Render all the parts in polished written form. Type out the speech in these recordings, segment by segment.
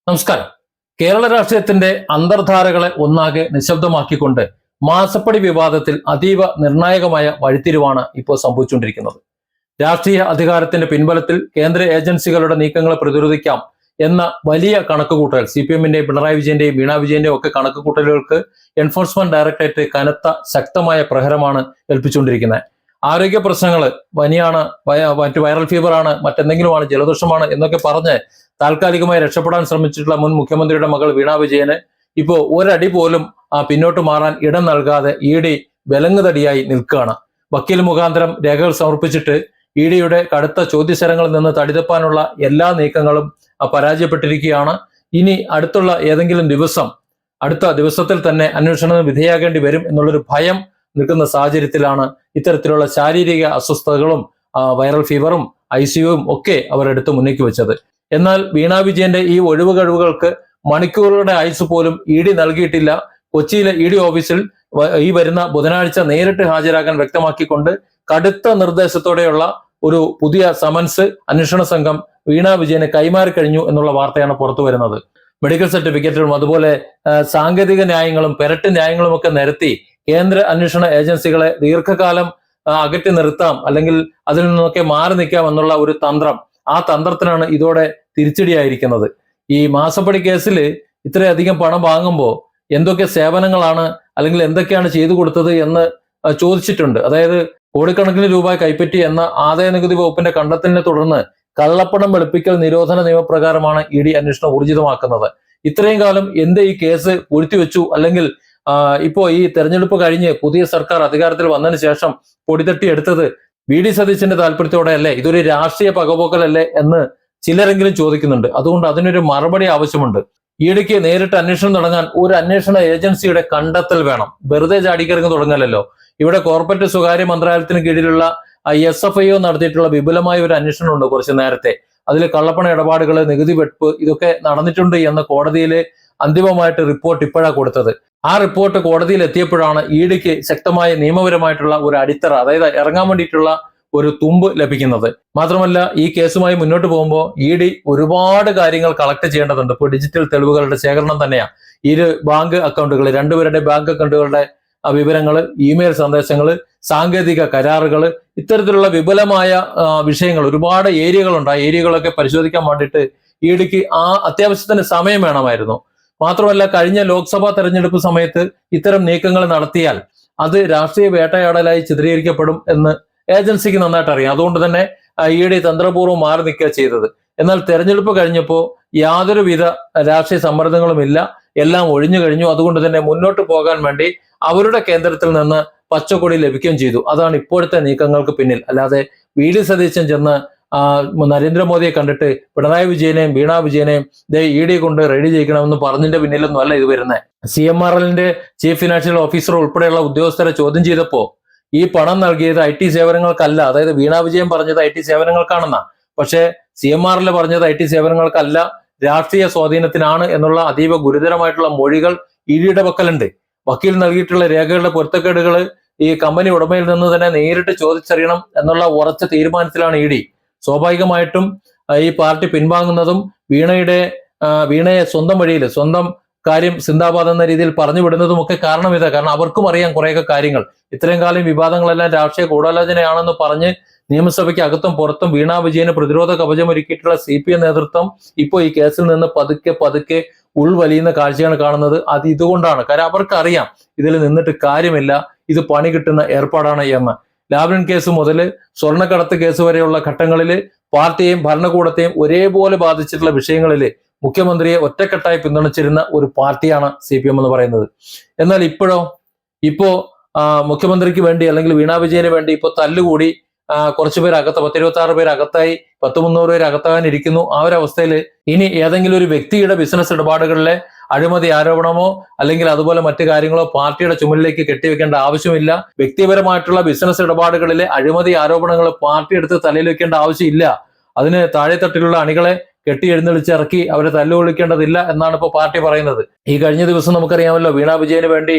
നമസ്കാരം. കേരള രാഷ്ട്രീയത്തിന്റെ അന്തർധാരകളെ ഒന്നാകെ നിശബ്ദമാക്കിക്കൊണ്ട് മാസപ്പടി വിവാദത്തിൽ അതീവ നിർണായകമായ വഴിത്തിരിവാണ് ഇപ്പോൾ സംഭവിച്ചുകൊണ്ടിരിക്കുന്നത്. രാഷ്ട്രീയ അധികാരത്തിന്റെ പിൻബലത്തിൽ കേന്ദ്ര ഏജൻസികളുടെ നീക്കങ്ങളെ പ്രതിരോധിക്കാം എന്ന വലിയ കണക്കുകൂട്ടൽ CPM-ന്റെയും പിണറായി വിജയന്റെയും വീണ വിജയന്റെയും ഒക്കെ കണക്കുകൂട്ടലുകൾക്ക് എൻഫോഴ്സ്മെന്റ് ഡയറക്ടറേറ്റ് കനത്ത ശക്തമായ പ്രഹരമാണ് ഏൽപ്പിച്ചുകൊണ്ടിരിക്കുന്നത്. ആരോഗ്യ പ്രശ്നങ്ങൾ പനിയാണ്, മറ്റു വൈറൽ ഫീവറാണ്, മറ്റെന്തെങ്കിലുമാണ്, ജലദോഷമാണ് എന്നൊക്കെ പറഞ്ഞ് താൽക്കാലികമായി രക്ഷപ്പെടാൻ ശ്രമിച്ചിട്ടുള്ള മുൻ മുഖ്യമന്ത്രിയുടെ മകൾ വീണ വിജയന് ഇപ്പോ ഒരടി പോലും പിന്നോട്ട് മാറാൻ ഇടം നൽകാതെ ED വിലങ്ങുതടിയായി നിൽക്കുകയാണ്. വക്കീൽ മുഖാന്തരം രേഖകൾ സമർപ്പിച്ചിട്ട് EDയുടെ കടുത്ത ചോദ്യശരങ്ങളിൽ നിന്ന് തടിതപ്പാനുള്ള എല്ലാ നീക്കങ്ങളും പരാജയപ്പെട്ടിരിക്കുകയാണ്. ഇനി അടുത്ത ദിവസത്തിൽ തന്നെ അന്വേഷണത്തിന് വിധേയാകേണ്ടി വരും എന്നുള്ളൊരു ഭയം നിൽക്കുന്ന സാഹചര്യത്തിലാണ് ഇത്തരത്തിലുള്ള ശാരീരിക അസ്വസ്ഥതകളും വൈറൽ ഫീവറും ICUവും ഒക്കെ അവർ എടുത്ത് മുന്നേക്ക് വെച്ചത്. എന്നാൽ വീണ വിജയന്റെ ഈ ഒഴിവ് കഴിവുകൾക്ക് മണിക്കൂറുകളുടെ ആയുസ് പോലും ED നൽകിയിട്ടില്ല. കൊച്ചിയിലെ ED ഓഫീസിൽ ഈ വരുന്ന ബുധനാഴ്ച നേരിട്ട് ഹാജരാകാൻ വ്യക്തമാക്കിക്കൊണ്ട് കടുത്ത നിർദ്ദേശത്തോടെയുള്ള ഒരു പുതിയ സമൻസ് അന്വേഷണ സംഘം വീണ വിജയന് കൈമാറി കഴിഞ്ഞു എന്നുള്ള വാർത്തയാണ് പുറത്തു വരുന്നത്. മെഡിക്കൽ സർട്ടിഫിക്കറ്റുകളും അതുപോലെ സാങ്കേതിക ന്യായങ്ങളും പെരട്ട് ന്യായങ്ങളും ഒക്കെ നിരത്തി കേന്ദ്ര അന്വേഷണ ഏജൻസികളെ ദീർഘകാലം അകറ്റി നിർത്താം, അല്ലെങ്കിൽ അതിൽ നിന്നൊക്കെ മാറി നിൽക്കാം എന്നുള്ള ഒരു തന്ത്രം, ആ തന്ത്രത്തിനാണ് ഇതോടെ തിരിച്ചടിയായിരിക്കുന്നത്. ഈ മാസപ്പടി കേസിൽ ഇത്രയധികം പണം വാങ്ങുമ്പോൾ എന്തൊക്കെ സേവനങ്ങളാണ് അല്ലെങ്കിൽ എന്തൊക്കെയാണ് ചെയ്തു കൊടുത്തത് എന്ന് ചോദിച്ചിട്ടുണ്ട്. അതായത് കോടിക്കണക്കിന് രൂപ കൈപ്പറ്റി എന്ന ആദായ നികുതി വകുപ്പിന്റെ കണ്ടെത്തലിനെ തുടർന്ന് കള്ളപ്പണം വെളുപ്പിക്കൽ നിരോധന നിയമപ്രകാരമാണ് ED അന്വേഷണം ഊർജിതമാക്കുന്നത്. ഇത്രയും കാലം എന്ത് ഈ കേസ് പൂഴ്ത്തിവെച്ചു, അല്ലെങ്കിൽ ഇപ്പോ ഈ തെരഞ്ഞെടുപ്പ് കഴിഞ്ഞ് പുതിയ സർക്കാർ അധികാരത്തിൽ വന്നതിന് ശേഷം പൊടിതട്ടി എടുത്തത് VD സതീശന്റെ താല്പര്യത്തോടെ അല്ലേ, ഇതൊരു രാഷ്ട്രീയ പകപോക്കലല്ലേ എന്ന് ചിലരെങ്കിലും ചോദിക്കുന്നുണ്ട്. അതുകൊണ്ട് അതിനൊരു മറുപടി ആവശ്യമുണ്ട്. EDക്ക് നേരിട്ട് അന്വേഷണം തുടങ്ങാൻ ഒരു അന്വേഷണ ഏജൻസിയുടെ കണ്ടെത്തൽ വേണം. വെറുതെ ചാടിക്കറങ്ങി തുടങ്ങലല്ലോ. ഇവിടെ കോർപ്പറേറ്റ് സ്വകാര്യ മന്ത്രാലയത്തിന് കീഴിലുള്ള SFIO നടത്തിയിട്ടുള്ള വിപുലമായ ഒരു അന്വേഷണം ഉണ്ട് കുറച്ച് നേരത്തെ. അതിൽ കള്ളപ്പണ ഇടപാടുകൾ, നികുതി വെട്ടിപ്പ് ഇതൊക്കെ നടന്നിട്ടുണ്ട് എന്ന കോടതിയിൽ അന്തിമമായിട്ട് റിപ്പോർട്ട് ഇപ്പോഴാണ് കൊടുത്തത്. ആ റിപ്പോർട്ട് കോടതിയിൽ എത്തിയപ്പോഴാണ് EDക്ക് ശക്തമായ നിയമപരമായിട്ടുള്ള ഒരു അടിത്തറ, അതായത് ഇറങ്ങാൻ വേണ്ടിയിട്ടുള്ള ഒരു തുമ്പ് ലഭിക്കുന്നത്. മാത്രമല്ല ഈ കേസുമായി മുന്നോട്ട് പോകുമ്പോൾ ED ഒരുപാട് കാര്യങ്ങൾ കളക്ട് ചെയ്യേണ്ടതുണ്ട്. ഇപ്പോൾ ഡിജിറ്റൽ തെളിവുകളുടെ ശേഖരണം തന്നെയാണ്. ബാങ്ക് അക്കൗണ്ടുകൾ, രണ്ടുപേരുടെ ബാങ്ക് അക്കൗണ്ടുകളുടെ വിവരങ്ങൾ, ഇമെയിൽ സന്ദേശങ്ങൾ, സാങ്കേതിക കരാറുകൾ, ഇത്തരത്തിലുള്ള വിപുലമായ വിഷയങ്ങൾ, ഒരുപാട് ഏരിയകളുണ്ട്. ആ ഏരിയകളൊക്കെ പരിശോധിക്കാൻ വേണ്ടിയിട്ട് EDക്ക് അത്യാവശ്യത്തിന് സമയം വേണമായിരുന്നു. മാത്രമല്ല കഴിഞ്ഞ ലോക്സഭാ തെരഞ്ഞെടുപ്പ് സമയത്ത് ഇത്തരം നീക്കങ്ങൾ നടത്തിയാൽ അത് രാഷ്ട്രീയ വേട്ടയാടലായി ചിത്രീകരിക്കപ്പെടും എന്ന് ഏജൻസിക്ക് നന്നായിട്ട് അറിയാം. അതുകൊണ്ട് തന്നെ ED തന്ത്രപൂർവ്വം മാറി നിൽക്കുക ചെയ്തത്. എന്നാൽ തെരഞ്ഞെടുപ്പ് കഴിഞ്ഞപ്പോൾ യാതൊരുവിധ രാഷ്ട്രീയ സമ്മർദ്ദങ്ങളും ഇല്ല, എല്ലാം ഒഴിഞ്ഞു കഴിഞ്ഞു. അതുകൊണ്ട് തന്നെ മുന്നോട്ട് പോകാൻ വേണ്ടി അവരുടെ കേന്ദ്രത്തിൽ നിന്ന് പച്ചക്കൊടി ലഭിക്കുകയും ചെയ്തു. അതാണ് ഇപ്പോഴത്തെ നീക്കങ്ങൾക്ക് പിന്നിൽ. അല്ലാതെ VD സതീശൻ ചെന്ന് നരേന്ദ്രമോദിയെ കണ്ടിട്ട് പിണറായി വിജയനെയും വീണ വിജയനെയും ED കൊണ്ട് റെഡി ചെയ്യിക്കണമെന്ന് പറഞ്ഞതിന്റെ പിന്നിലൊന്നും അല്ല ഇത് വരുന്നത്. CMRLന്റെ ചീഫ് ഫിനാൻഷ്യൽ ഓഫീസർ ഉൾപ്പെടെയുള്ള ഉദ്യോഗസ്ഥരെ ചോദ്യം ചെയ്തപ്പോ ഈ പണം നൽകിയത് IT സേവനങ്ങൾക്കല്ല, അതായത് വീണ വിജയൻ പറഞ്ഞത് IT സേവനങ്ങൾക്കാണെന്നാ. പക്ഷേ CMRL പറഞ്ഞത് IT സേവനങ്ങൾക്കല്ല, രാഷ്ട്രീയ സ്വാധീനത്തിനാണ് എന്നുള്ള അതീവ ഗുരുതരമായിട്ടുള്ള മൊഴികൾ EDയുടെ പക്കലുണ്ട്. വക്കീൽ നൽകിയിട്ടുള്ള രേഖകളുടെ പൊരുത്തക്കേടുകൾ ഈ കമ്പനി ഉടമയിൽ നിന്ന് തന്നെ നേരിട്ട് ചോദിച്ചറിയണം എന്നുള്ള ഉറച്ച തീരുമാനത്തിലാണ് ED. സ്വാഭാവികമായിട്ടും ഈ പാർട്ടി പിൻവാങ്ങുന്നതും വീണയെ സ്വന്തം വഴിയിൽ, സ്വന്തം കാര്യം സിന്ദാബാദ് എന്ന രീതിയിൽ പറഞ്ഞു വിടുന്നതും ഒക്കെ കാരണം ഇതാ. കാരണം അവർക്കും അറിയാം കുറേയൊക്കെ കാര്യങ്ങൾ. ഇത്രയും കാലം വിവാദങ്ങളെല്ലാം രാഷ്ട്രീയ ഗൂഢാലോചനയാണെന്ന് പറഞ്ഞ് നിയമസഭയ്ക്ക് അകത്തും പുറത്തും വീണ വിജയന് പ്രതിരോധ കവചമൊരുക്കിയിട്ടുള്ള CPM നേതൃത്വം ഇപ്പോൾ ഈ കേസിൽ നിന്ന് പതുക്കെ ഉൾവലിയുന്ന കാഴ്ചയാണ് കാണുന്നത്. അത് ഇതുകൊണ്ടാണ്. കാരണം അവർക്കറിയാം ഇതിൽ നിന്നിട്ട് കാര്യമില്ല, ഇത് പണി കിട്ടുന്ന ഏർപ്പാടാണ് എന്ന്. ലാവ്ലിൻ കേസ് മുതൽ സ്വർണ്ണക്കടത്ത് കേസ് വരെയുള്ള ഘട്ടങ്ങളിൽ പാർട്ടിയെയും ഭരണകൂടത്തെയും ഒരേപോലെ ബാധിച്ചിട്ടുള്ള വിഷയങ്ങളിൽ മുഖ്യമന്ത്രിയെ ഒറ്റക്കെട്ടായി പിന്തുണച്ചിരുന്ന ഒരു പാർട്ടിയാണ് CPM എന്ന് പറയുന്നത്. എന്നാൽ ഇപ്പോ മുഖ്യമന്ത്രിക്ക് വേണ്ടി അല്ലെങ്കിൽ വീണ വിജയന് വേണ്ടി ഇപ്പൊ തല്ലുകൂടി കുറച്ചു പേര് 26 പേര് അകത്തായി, 300 പേര് അകത്താകാനിരിക്കുന്നു. ആ ഒരു അവസ്ഥയിൽ ഇനി ഏതെങ്കിലും ഒരു വ്യക്തിയുടെ ബിസിനസ് ഇടപാടുകളിലെ അഴിമതി ആരോപണമോ അല്ലെങ്കിൽ അതുപോലെ മറ്റു കാര്യങ്ങളോ പാർട്ടിയുടെ ചുമലിലേക്ക് കെട്ടിവെക്കേണ്ട ആവശ്യമില്ല. വ്യക്തിപരമായിട്ടുള്ള ബിസിനസ് ഇടപാടുകളിലെ അഴിമതി ആരോപണങ്ങൾ പാർട്ടി എടുത്ത് തലയിൽ വെക്കേണ്ട ആവശ്യമില്ല. അതിന് താഴെത്തട്ടിലുള്ള അണികളെ കെട്ടി എഴുന്നള്ളിച്ചിറക്കി അവരെ തല്ലുകൊള്ളിക്കേണ്ടതില്ല എന്നാണ് ഇപ്പോൾ പാർട്ടി പറയുന്നത്. ഈ കഴിഞ്ഞ ദിവസം നമുക്കറിയാമല്ലോ, വീണ വിജയന് വേണ്ടി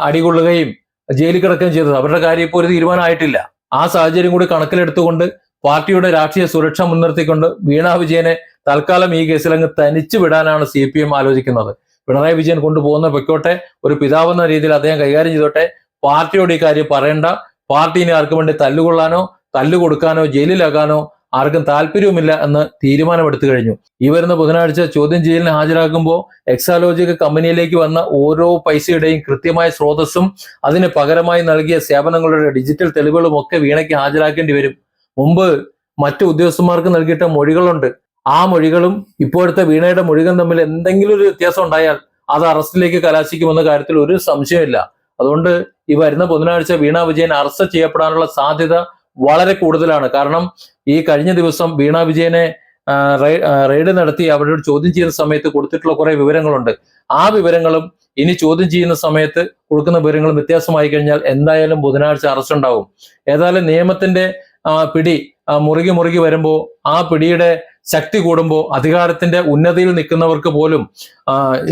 അടികൊള്ളുകയും ജയിലിൽ കിടക്കുകയും ചെയ്തത്. അവരുടെ കാര്യം ഇപ്പോൾ ഒരു തീരുമാനമായിട്ടില്ല. ആ സാഹചര്യം കൂടി കണക്കിലെടുത്തുകൊണ്ട് പാർട്ടിയുടെ രാഷ്ട്രീയ സുരക്ഷ മുൻനിർത്തിക്കൊണ്ട് വീണ വിജയനെ തൽക്കാലം ഈ കേസിൽ അങ്ങ് തനിച്ചു വിടാനാണ് CPM ആലോചിക്കുന്നത്. പിണറായി വിജയൻ കൊണ്ടുപോകുന്ന പൊയ്ക്കോട്ടെ, ഒരു പിതാവെന്ന രീതിയിൽ അദ്ദേഹം കൈകാര്യം ചെയ്തോട്ടെ, പാർട്ടിയോട് ഈ കാര്യം പറയണ്ട, പാർട്ടിനെ ആർക്കും വേണ്ടി തല്ലുകൊള്ളാനോ തല്ലുകൊടുക്കാനോ ജയിലിലാകാനോ ആർക്കും താല്പര്യവുമില്ല എന്ന് തീരുമാനമെടുത്തു കഴിഞ്ഞു. ഈ വരുന്ന ബുധനാഴ്ച ചോദ്യം ചെയ്യലിന് ഹാജരാക്കുമ്പോൾ എക്സാലോജിക് കമ്പനിയിലേക്ക് വന്ന ഓരോ പൈസയുടെയും കൃത്യമായ സ്രോതസ്സും അതിന് പകരമായി നൽകിയ സേവനങ്ങളുടെ ഡിജിറ്റൽ തെളിവുകളും ഒക്കെ വീണയ്ക്ക് ഹാജരാക്കേണ്ടി വരും. മുമ്പ് മറ്റു ഉദ്യോഗസ്ഥന്മാർക്ക് നൽകിയിട്ട മൊഴികളുണ്ട്. ആ മൊഴികളും ഇപ്പോഴത്തെ വീണയുടെ മൊഴികളും തമ്മിൽ എന്തെങ്കിലും ഒരു വ്യത്യാസം ഉണ്ടായാൽ അത് അറസ്റ്റിലേക്ക് കലാശിക്കുമെന്ന കാര്യത്തിൽ ഒരു സംശയമില്ല. അതുകൊണ്ട് ഈ വരുന്ന ബുധനാഴ്ച വീണ വിജയൻ അറസ്റ്റ് ചെയ്യപ്പെടാനുള്ള സാധ്യത വളരെ കൂടുതലാണ്. കാരണം ഈ കഴിഞ്ഞ ദിവസം വീണ വിജയനെ റെയ്ഡ് നടത്തി അവരോട് ചോദ്യം ചെയ്യുന്ന സമയത്ത് കൊടുത്തിട്ടുള്ള കുറെ വിവരങ്ങളുണ്ട്. ആ വിവരങ്ങളും ഇനി ചോദ്യം ചെയ്യുന്ന സമയത്ത് കൊടുക്കുന്ന വിവരങ്ങളും വ്യത്യാസമായി കഴിഞ്ഞാൽ എന്തായാലും ബുധനാഴ്ച അറസ്റ്റ് ഉണ്ടാവും. ഏതായാലും നിയമത്തിന്റെ പിടി മുറുകി വരുമ്പോൾ, ആ പിടിയുടെ ശക്തി കൂടുമ്പോൾ അധികാരത്തിന്റെ ഉന്നതിയിൽ നിൽക്കുന്നവർക്ക് പോലും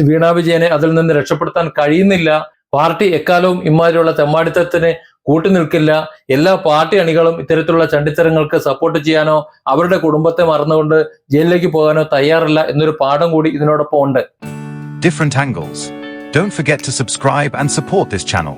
വീണ വിജയനെ അതിൽ നിന്ന് രക്ഷപ്പെടുത്താൻ കഴിയുന്നില്ല. പാർട്ടി എക്കാലവും ഇമാതിരിയുള്ള തെമ്മാടിത്തത്തിന് കൂട്ടുനിൽക്കില്ല. എല്ലാ പാർട്ടി അണികളും ഇത്തരത്തിലുള്ള ചണ്ടിത്തരങ്ങൾക്ക് സപ്പോർട്ട് ചെയ്യാനോ അവരുടെ കുടുംബത്തെ മറന്നുകൊണ്ട് ജയിലിലേക്ക് പോകാനോ തയ്യാറില്ല എന്നൊരു പാഠം കൂടി ഇതിനോടൊപ്പം ഉണ്ട്. Different angles. Don't forget to subscribe and support this channel.